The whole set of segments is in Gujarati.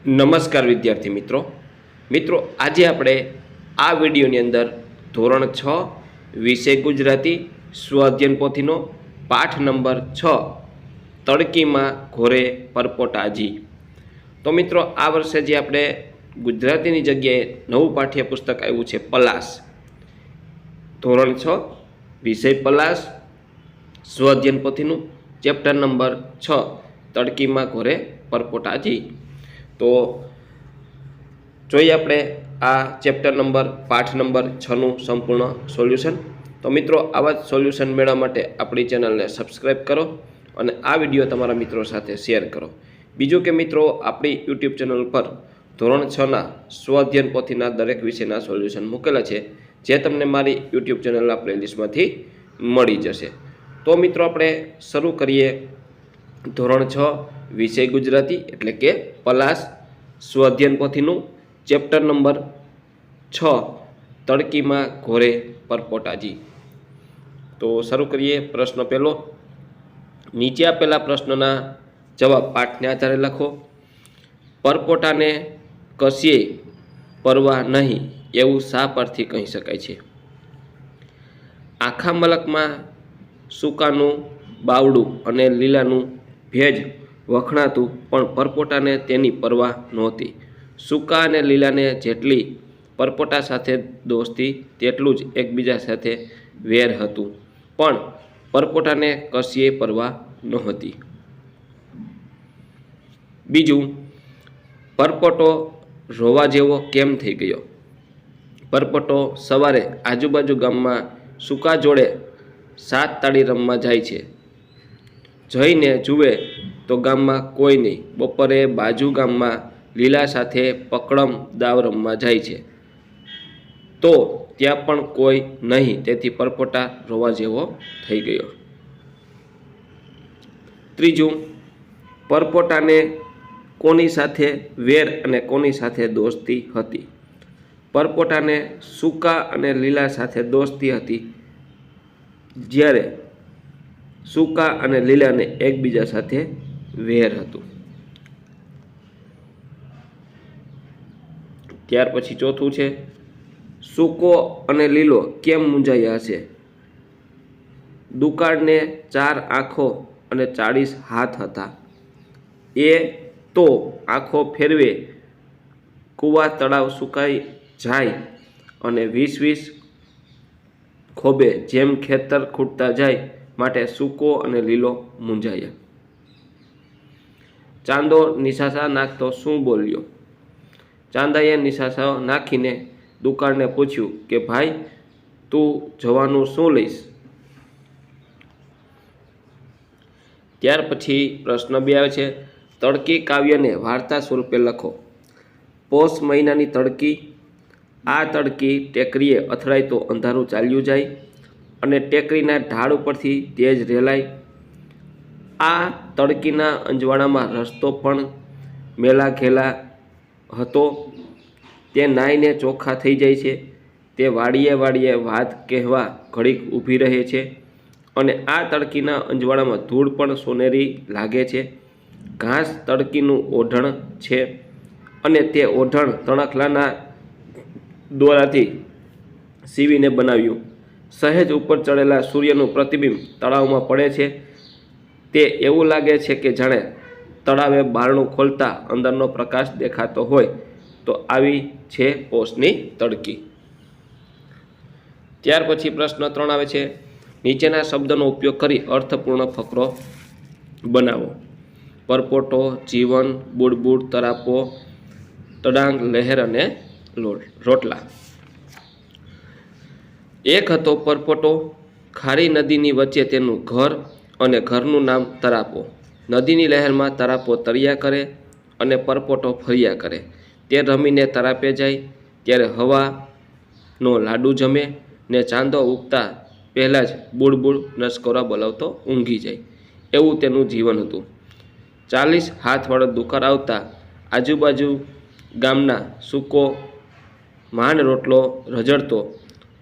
નમસ્કાર વિદ્યાર્થી મિત્રો આજે આપણે આ વિડીયોની અંદર ધોરણ 6 વિષય ગુજરાતી સ્વાધ્યાયન પોથીનો પાઠ નંબર 6 તડકીમાં ઘોરે પરપોટાજી। તો મિત્રો આ વર્ષે જે આપણે ગુજરાતીની જગ્યાએ નવું પાઠ્યપુસ્તક આવ્યું છે પલાશ, ધોરણ 6 વિષય પલાશ સ્વાધ્યાયન પોથીનું ચેપ્ટર નંબર 6 તડકીમાં ઘોરે પરપોટાજી। તો જોઈએ આપણે આ ચેપ્ટર નંબર પાઠ નંબર 6નું સંપૂર્ણ સોલ્યુશન। તો મિત્રો આવા જ સોલ્યુશન મેળવવા માટે આપણી ચેનલને સબસ્ક્રાઈબ કરો અને આ વિડીયો તમારા મિત્રો સાથે શેર કરો। બીજું કે મિત્રો આપણી યુટ્યુબ ચેનલ પર ધોરણ 6ના સ્વાધ્યાયન પોથીના દરેક વિષયના સોલ્યુશન મૂકેલા છે, જે તમને મારી યુટ્યુબ ચેનલના પ્લેલિસ્ટમાંથી મળી જશે। તો મિત્રો આપણે શરૂ કરીએ ધોરણ 6 વિષય ગુજરાતી એટલે કે પલાશ સ્વાધ્યાયન પોથીનું ચેપ્ટર નંબર 6 તડકીમાં ઘોરે પરપોટાજી। તો શરૂ કરીએ। પ્રશ્ન પહેલો, નીચે આપેલા પ્રશ્નના જવાબ પાઠને આધારે લખો। પરપોટાને કશીએ પરવા નહીં એવું શા પરથી કહી શકાય છે? આખા મલકમાં સૂકાનું બાવડું અને લીલાનું ભેજ વખણાતું, પણ પરપોટાને તેની પરવા નહોતી। સૂકા અને લીલાને જેટલી પરપોટા સાથે દોસ્તી તેટલું જ એકબીજા સાથે વેર હતું, પણ પરપોટાને કશીએ પરવા નહોતી। બીજું, પરપોટો રોવા જેવો કેમ થઈ ગયો? પરપોટો સવારે આજુબાજુ ગામમાં સૂકા જોડે 7 તાળી રમવા જાય છે। જઈને જુએ તો ગામમાં કોઈ નહીં। બપોરે બાજુ ગામમાં લીલા સાથે પકડમ દાવ રમવા જાય છે, તો ત્યાં પણ કોઈ નહીં, તેથી પરપોટા રોવા જેવો થઈ ગયો। ત્રીજું, પરપોટાને કોની સાથે વેર અને કોની સાથે દોસ્તી હતી? પરપોટાને સૂકા અને લીલા સાથે દોસ્તી હતી, જ્યારે સૂકા અને લીલાને એકબીજા સાથે વેર હતું। ત્યાર પછી ચોથું છે, સૂકો અને લીલો કેમ મૂંઝાયા હશે? દુકાળને 4 આંખો અને 40 હાથ હતા। એ તો આંખો ફેરવે કૂવા તળાવ સુકાઈ જાય અને 20 ખોબે જેમ ખેતર ખૂટતા જાય, માટે સૂકો અને લીલો મૂંઝાયા। ચાંદો નિશાસા નાખતો શું બોલ્યો? ચાંદાએ નિશાસા નાખીને દુકાળને પૂછ્યું કે ભાઈ, તું જવાનું શું લઈશ? ત્યાર પછી પ્રશ્ન 2 આવે છે, તડકી કાવ્યને વાર્તા સ્વરૂપે લખો। પોષ મહિનાની તડકી, આ તડકી ટેકરીએ અથડાય તો અંધારું ચાલ્યું જાય અને ટેકરીના ઢાળ ઉપરથી તેજ રેલાય। આ તડકીના અંજવાળામાં રસ્તો પણ મેલા ઘેલા હતો, તે નાઈને ચોખ્ખા થઈ જાય છે। તે વાડીએ વાડીએ વાત કહેવા ઘડીક ઊભી રહે છે, અને આ તડકીના અંજવાળામાં ધૂળ પણ સોનેરી લાગે છે। ઘાસ તડકીનું ઓઢણ છે, અને તે ઓઢણ તણખલાના દોરાથી સીવીને બનાવ્યું। સહેજ ઉપર ચડેલા સૂર્યનું પ્રતિબિંબ તળાવમાં પડે છે, તે એવું લાગે છે કે જાણે તળાવે બારણું ખોલતા અંદરનો પ્રકાશ દેખાતો હોય। તો આવી છે પોષની તડકી। ત્યાર પછી પ્રશ્ન 3 આવે છે, નીચેના શબ્દનો ઉપયોગ કરી અર્થપૂર્ણ ફકરો બનાવો। પરપોટો, જીવન, બુડબુડ, તરાપો, તડાંગ, લહેર અને રોટલા। એક હતો પરપોટો, ખારી નદીની વચ્ચે તેનું ઘર અને ઘરનું નામ તરાપો। નદીની લહેરમાં તરાપો તર્યા કરે અને પરપોટો ફર્યા કરે। તે રમીને તરાપે જાય ત્યારે હવાનો લાડુ જમે ને ચાંદો ઉગતા પહેલાં જ બુડબુડ નસકોરા બોલાવતો ઊંઘી જાય, એવું તેનું જીવન હતું। 40 હાથવાળો દુકાળ આવતા આજુબાજુ ગામના સૂકો માંડ રોટલો રઝળતો,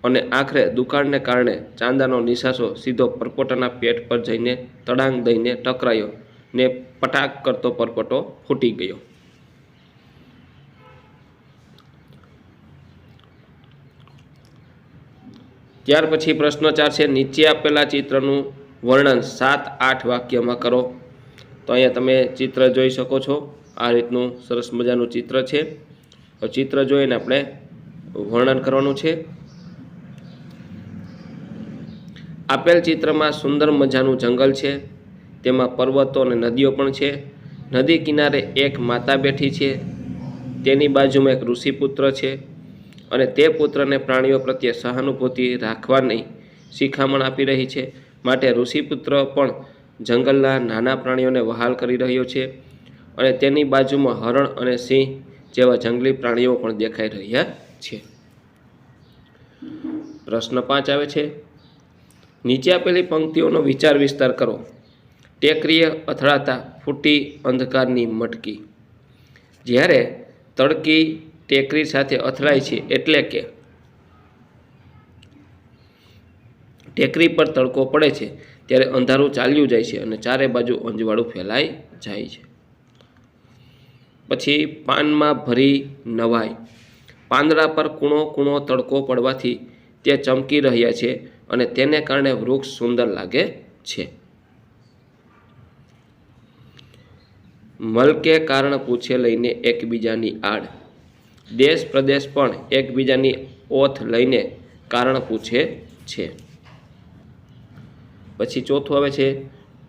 અને આખરે દુકાળને કારણે ચાંદાનો નિશાસો સીધો પરપોટાના પેટ પર જઈને તડાંગ દઈને ટકરાયો ને પટાક કરતો પરપોટો ફૂટી ગયો। ત્યાર પછી પ્રશ્ન 4 છે, નીચે આપેલા ચિત્રનું વર્ણન 7-8 વાક્યમાં કરો. તો અહીંયા તમે ચિત્ર જોઈ શકો છો. આ રીતનું સરસ મજાનું ચિત્ર છે. તો ચિત્ર જોઈને આપણે વર્ણન કરવાનું છે. આપેલ ચિત્રમાં સુંદર મજાનું જંગલ છે. તેમાં પર્વતો અને નદીઓ પણ છે. નદી કિનારે એક માતા બેઠી છે. તેની બાજુમાં એક ઋષિપુત્ર છે અને તે પુત્રને પ્રાણીઓ પ્રત્યે સહાનુભૂતિ રાખવાની શિખામણ આપી રહી છે. માટે ઋષિપુત્ર પણ જંગલના નાના પ્રાણીઓને વહાલ કરી રહ્યો છે અને તેની બાજુમાં હરણ અને સિંહ જેવા જંગલી પ્રાણીઓ પણ દેખાઈ રહ્યા છે. પ્રશ્ન 5 આવે છે, નીચે આપેલી પંક્તિઓનો વિચાર વિસ્તાર કરો. ટેકરીએ અથડાતા ફૂટી અંધકારની મટકી. જ્યારે તડકી ટેકરી સાથે અથડાય છે એટલે કે ટેકરી પર તડકો પડે છે ત્યારે અંધારું ચાલ્યું જાય છે અને ચારે બાજુ અંજવાળું ફેલાઈ જાય છે. પછી પાનમાં ભરી નવાય. પાંદડા પર કૂણો કૂણો તડકો પડવાથી તે ચમકી રહ્યા છે અને તેને કારણે વૃક્ષ સુંદર લાગે છે. મલકે કારણ પૂછે લઈને એકબીજાની આડ. દેશ પ્રદેશ પણ એકબીજાની ઓથ લઈને કારણ પૂછે છે. પછી ચોથું આવે છે,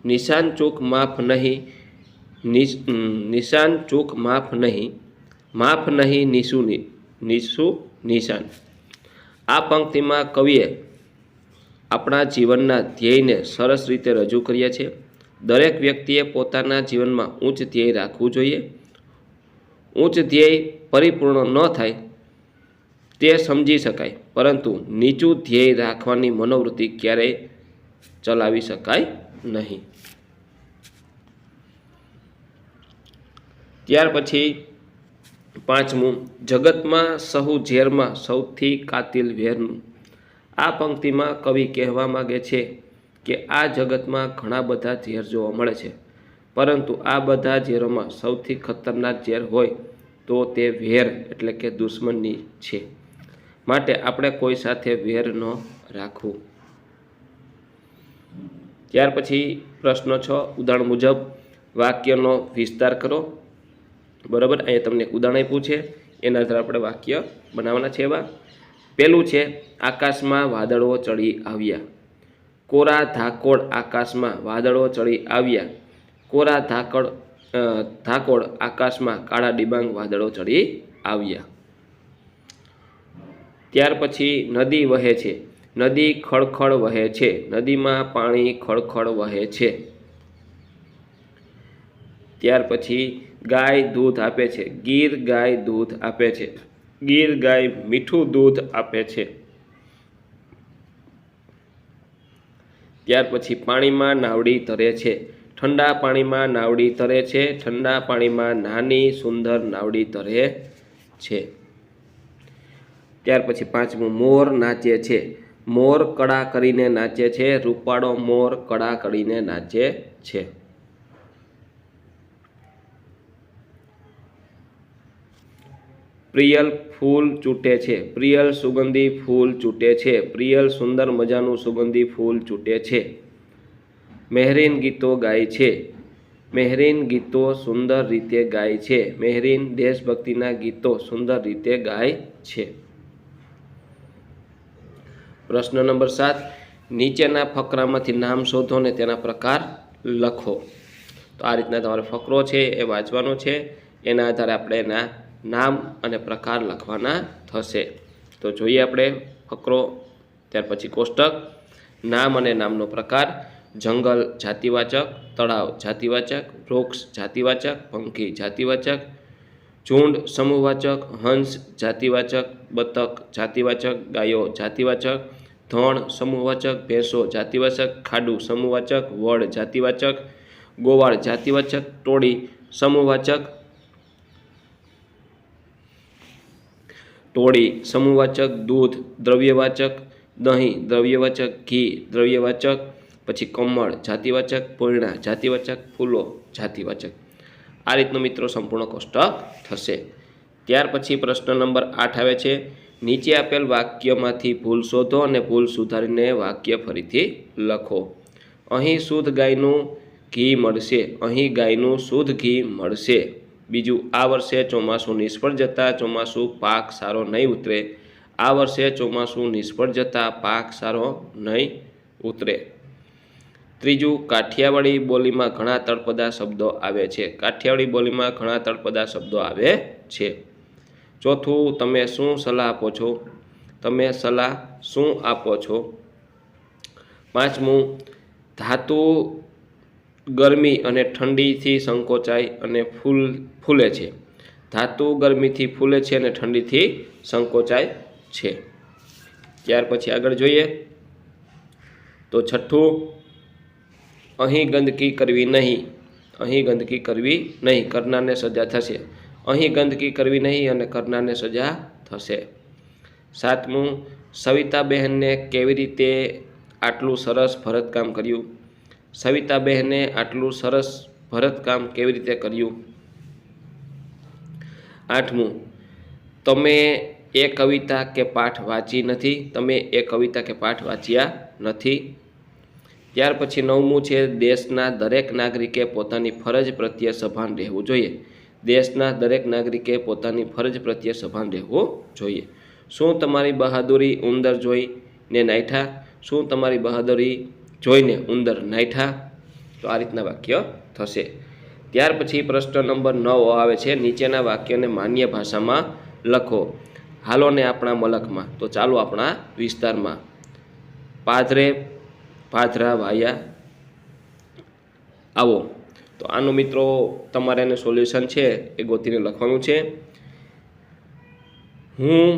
નિશાન ચૂક માફ નહીં, નિશાન ચૂક માફ નહીં, માફ નહીં નીસું નિશાન. આ પંક્તિમાં કવિએ આપણા જીવનના ધ્યેયને સરસ રીતે રજૂ કર્યા છે. દરેક વ્યક્તિએ પોતાના જીવનમાં ઉચ્ચ ધ્યેય રાખવું જોઈએ. ઉચ્ચ ધ્યેય પરિપૂર્ણ ન થાય તે સમજી શકાય, પરંતુ નીચું ધ્યેય રાખવાની મનોવૃત્તિ ક્યારેય ચલાવી શકાય નહીં. ત્યાર પછી 5મું, જગતમાં સહુ ઝેરમાં સૌથી કાતિલ વેરનું. આ પંક્તિમાં કવિ કહેવા માગે છે કે આ જગતમાં ઘણા બધા ઝેર જોવા મળે છે, પરંતુ આ બધા ઝેરોમાં સૌથી ખતરનાક ઝેર હોય તો તે વેર એટલે કે દુશ્મની છે. માટે આપણે કોઈ સાથે વેર ન રાખવું. ત્યાર પછી પ્રશ્ન 6, ઉદાહરણ મુજબ વાક્યનો વિસ્તાર કરો. બરાબર, અહીંયા તમને એક ઉદાહરણ આપ્યું છે, એના આધારે આપણે વાક્ય બનાવવાના છે. એવા પહેલું છે, આકાશમાં વાદળો ચડી આવ્યા. કોરા ધાકોડ આકાશમાં વાદળો ચડી આવ્યા. કોરા ધાકોડ આકાશમાં કાળા ડિબાંગ વાદળો ચડી આવ્યા. ત્યાર પછી નદી વહે છે. નદી ખળખળ વહે છે. નદીમાં પાણી ખળખળ વહે છે. ત્યાર પછી ગાય દૂધ આપે છે. ગીર ગાય દૂધ આપે છે. ગીર ગાય મીઠું દૂધ આપે છે. ત્યાર પછી પાણીમાં નાવડી તરે છે. ઠંડા પાણીમાં નાવડી તરે છે. ઠંડા પાણીમાં નાની સુંદર નાવડી તરે છે. ત્યાર પછી 5મું, મોર નાચે છે. મોર કળા કરીને નાચે છે. રૂપાળો મોર કળા કરીને નાચે છે. પ્રિયલ ફૂલ ચૂંટે છે. પ્રિયલ સુગંધી ફૂલ ચૂંટે છે. પ્રિયલ સુંદર મજાનું સુગંધી ફૂલ ચૂંટે છે. મહેરીન ગીતો ગાય છે. મહેરીન ગીતો સુંદર રીતે ગાય છે. મહેરીન દેશભક્તિના ગીતો સુંદર રીતે ગાય છે. પ્રશ્ન નંબર 7, નીચેના ફકરામાંથી નામ શોધો અને તેના પ્રકાર લખો. તો આ રીતના તમારે ફકરો છે એ વાંચવાનો છે. એના આધારે આપણે એના નામ અને પ્રકાર લખવાના થશે. તો જોઈએ આપણે ફકરો, ત્યાર પછી કોષ્ટક. નામ અને નામનો પ્રકાર. જંગલ જાતિવાચક, તળાવ જાતિવાચક, વૃક્ષ જાતિવાચક, પંખી જાતિવાચક, ઝુંડ સમૂહવાચક, હંસ જાતિવાચક, બતક જાતિવાચક, ગાયો જાતિવાચક, ધણ સમૂહવાચક, ભેંસો જાતિવાચક, ખાડું સમૂહવાચક, વડ જાતિવાચક, ગોવાળ જાતિવાચક, ટોળી સમૂહવાચક, ટોળી સમૂહવાચક, દૂધ દ્રવ્યવાચક, દહીં દ્રવ્યવાચક, ઘી દ્રવ્યવાચક, પછી કમળ જાતિવાચક, પૂર્ણા જાતિવાચક, ફૂલો જાતિવાચક. આ રીતનું મિત્રો સંપૂર્ણ કોષ્ટક થશે. ત્યાર પછી પ્રશ્ન નંબર 8 આવે છે, નીચે આપેલ વાક્યમાંથી ભૂલ શોધો અને ભૂલ સુધારીને વાક્ય ફરીથી લખો. અહીં શુદ્ધ ગાયનું ઘી મળશે. અહીં ગાયનું શુદ્ધ ઘી મળશે. બીજું, આ વર્ષે ચોમાસું નિષ્ફળ જતાં ચોમાસું પાક સારો નહીં ઉતરે. આ વર્ષે ચોમાસું નિષ્ફળ જતાં પાક સારો નહીં ઉતરે. ત્રીજું, કાઠિયાવાડી બોલીમાં ઘણા તળપદા શબ્દો આવે છે. કાઠિયાવાડી બોલીમાં ઘણા તળપદા શબ્દો આવે છે. ચોથું, તમે શું સલાહ આપો છો? તમે સલાહ શું આપો છો? પાંચમું, ધાતુ ગરમી અને ઠંડીથી સંકોચાય અને ફૂલે છે. ધાતુ ગરમીથી ફૂલે છે અને ઠંડીથી સંકોચાય છે. ત્યાર પછી આગળ જોઈએ તો છઠ્ઠું, અહીં ગંદકી કરવી નહીં. અહીં ગંદકી કરવી નહીં, કરનારને સજા થશે. અહીં ગંદકી કરવી નહીં અને કરનારને સજા થશે. સાતમું, સવિતાબહેનને કેવી રીતે આટલું સરસ ભરતકામ કર્યું? સવિતાબહેને આટલું સરસ ભરતકામ કેવી રીતે કર્યું? આઠમું, તમે એ કવિતા કે પાઠ વાંચી નથી. તમે એ કવિતા કે પાઠ વાંચ્યા નથી. ત્યાર પછી નવમું છે, દેશના દરેક નાગરિકે પોતાની ફરજ પ્રત્યે સભાન રહેવું જોઈએ. દેશના દરેક નાગરિકે પોતાની ફરજ પ્રત્યે સભાન રહેવું જોઈએ. શું તમારી બહાદુરી ઉંદર જોઈને નાઠા? શું તમારી બહાદુરી જોઈને ઉંદર નાઠા? તો આ રીતના વાક્ય થશે. ત્યાર પછી પ્રશ્ન નંબર 9 આવે છે, નીચેના વાક્યને માન્ય ભાષામાં લખો. હાલો ને આપણા મલકમાં. તો ચાલો આપણા વિસ્તારમાં. પાદરે પાદરા વાયા આવો. તો આનું મિત્રો તમારે એને સોલ્યુશન છે એ ગોતીને લખવાનું છે. હું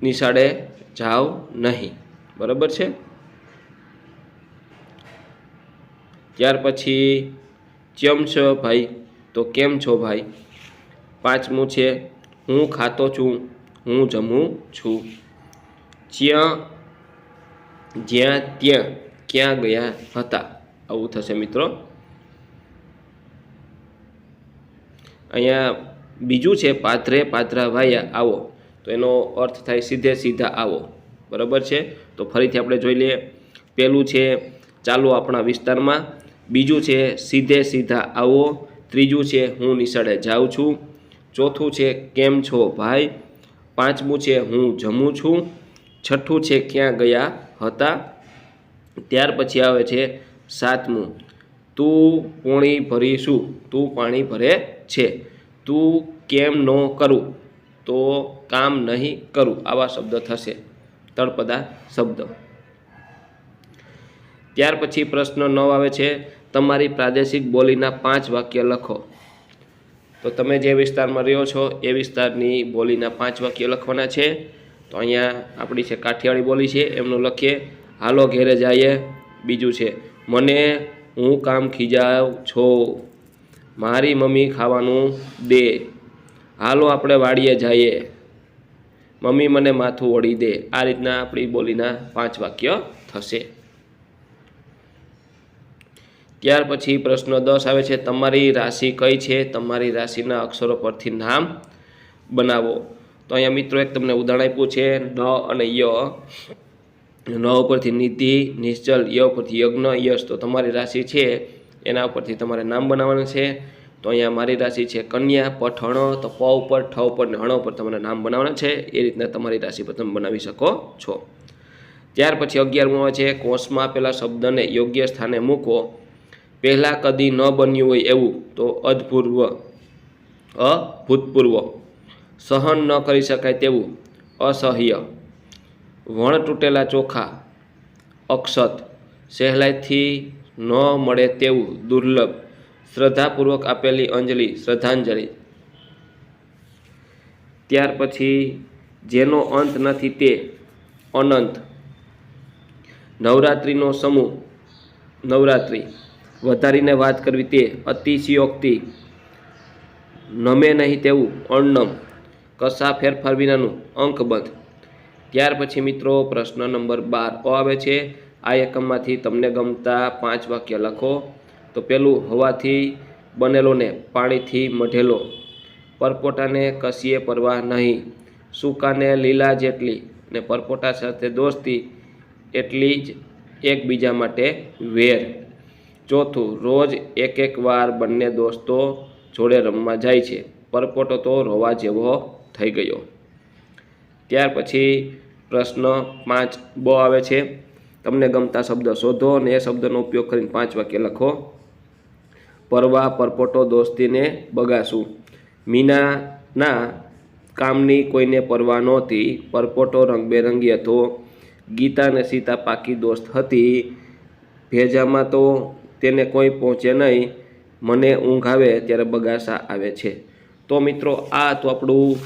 નિશાળે જાઉં નહીં. બરાબર છે. ત્યાર પછી ચમ છો ભાઈ? તો કેમ છો ભાઈ? પાંચમું છે, હું ખાતો છું. હું જમું છું. જ્યાં ત્યાં ક્યાં ગયા હતા? આવું થશે મિત્રો. અહીંયા બીજું છે, પાદરે પાદરા વાયા આવો. તો એનો અર્થ થાય સીધે સીધા આવો. બરાબર છે. તો ફરીથી આપણે જોઈ લઈએ. પહેલું છે, ચાલો આપણા વિસ્તારમાં. બીજું છે, સીધે સીધા આવો. ત્રીજું છે, હું નિશાળે જાઉં છું. ચોથું છે, કેમ છો ભાઈ? પાંચમું છે, હું જમું છું. છઠ્ઠું છે, ક્યાં ગયા હતા? ત્યાર પછી આવે છે સાતમું, તું પાણી ભરીશું. તું પાણી ભરે છે. તું કેમ ન કરું? તો કામ નહીં કરું. આવા શબ્દ થશે, તળપદા શબ્દ. ત્યાર પછી પ્રશ્ન 9 આવે છે, તમારી પ્રાદેશિક બોલીના 5 વાક્ય લખો. તો તમે જે વિસ્તારમાં રહ્યો છો એ વિસ્તારની બોલીના 5 વાક્ય લખવાના છે. તો અહીંયા આપણી છે કાઠિયાવાડી બોલી છે, એમનું લખીએ. હાલો ઘેરે જઈએ. બીજું છે, મને હું કામ ખીજાવ છો. મારી મમ્મી ખાવાનું દે. હાલો આપણે વાડીએ જઈએ. મમ્મી મને માથું ઓળી દે. આ રીતના આપણી બોલીના 5 વાક્ય થશે. ત્યાર પછી પ્રશ્ન 10 આવે છે, તમારી રાશિ કઈ છે? તમારી રાશિના અક્ષરો પરથી નામ બનાવો. તો અહીંયા મિત્રો એક તમને ઉદાહરણ આપ્યું છે, ન અને ય. ન ઉપરથી નિધિ, નિશ્ચલ, ય ઉપરથી યજ્ઞ, યશ. તો તમારી રાશિ છે એના ઉપરથી તમારે નામ બનાવવાનું છે. તો અહીંયા મારી રાશિ છે કન્યા, પઠણ. તો પ ઉપર, ઠ ઉપર ને હણ ઉપર તમારે નામ બનાવવાના છે. એ રીતના તમારી રાશિ પર તમે બનાવી શકો છો. ત્યાર પછી 11મું આવે છે, કોષમાં આપેલા શબ્દને યોગ્ય સ્થાને મૂકો. પહેલાં કદી ન બન્યું હોય એવું. તો અભૂતપૂર્વ. સહન ન કરી શકાય તેવું. અસહ્ય. વણ તૂટેલા ચોખા. અક્ષત. સહેલાઈથી ન મળે તેવું. દુર્લભ. શ્રદ્ધાપૂર્વક આપેલી અંજલિ. શ્રદ્ધાંજલિ. ત્યાર પછી જેનો અંત નથી તે. અનંત. નવરાત્રિનો સમૂહ. નવરાત્રિ. વધારીને વાત કરવી તે. અતિશયોક્તિ. નમે નહીં તેવું. અણનમ. કશા ફેરફાર વિનાનું. અંકબંધ. ત્યાર પછી મિત્રો પ્રશ્ન નંબર 12 આવે છે, આ એકમમાંથી તમને ગમતા 5 વાક્ય લખો. તો પેલું, હવાથી બનેલો ને પાણીથી મઢેલો. પરપોટાને કશીએ પરવા નહીં. સૂકાને લીલા જેટલી ને પરપોટા સાથે દોસ્તી એટલી જ એકબીજા માટે વેર. ચોથું, રોજ એક વાર બંને દોસ્તો જોડે રમવા જાય છે. પરપોટો તો રોવા જેવો થઈ ગયો. ત્યાર પછી પ્રશ્ન 5 બ આવે છે. તમને ગમતા શબ્દ શોધો અને એ શબ્દનો ઉપયોગ કરીને 5 વાક્ય લખો. પરવા, પરપોટો, દોસ્તીને બગાસું. મીનાના કામની કોઈને પરવા નહોતી. પરપોટો રંગબેરંગી હતો. ગીતા અને સીતા પાકી દોસ્ત હતી. ભેજામાં તો તેને કોઈ પહોંચે નહીં. મને ઊંઘ આવે ત્યારે બગાસા આવે છે. તો મિત્રો આ તો આપણું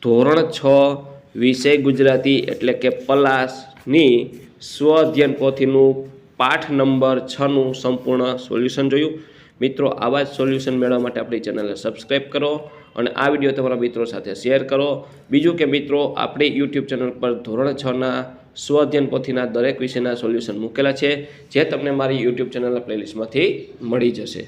ધોરણ 6 વિષય ગુજરાતી એટલે કે પલાસની સ્વ અધ્યયન પોથીનું પાઠ નંબર 6નું સંપૂર્ણ સોલ્યુશન જોયું. મિત્રો આવા જ સોલ્યુશન મેળવવા માટે આપણી ચેનલને સબસ્ક્રાઈબ કરો અને આ વિડીયો તમારા મિત્રો સાથે શેર કરો. બીજું કે મિત્રો આપણી યુટ્યુબ ચેનલ પર ધોરણ 6ના સ્વ અધ્યયન પોથીના દરેક વિષયના સોલ્યુશન મૂકેલા છે, જે તમને મારી યુટ્યુબ ચેનલના પ્લેલિસ્ટમાંથી મળી જશે.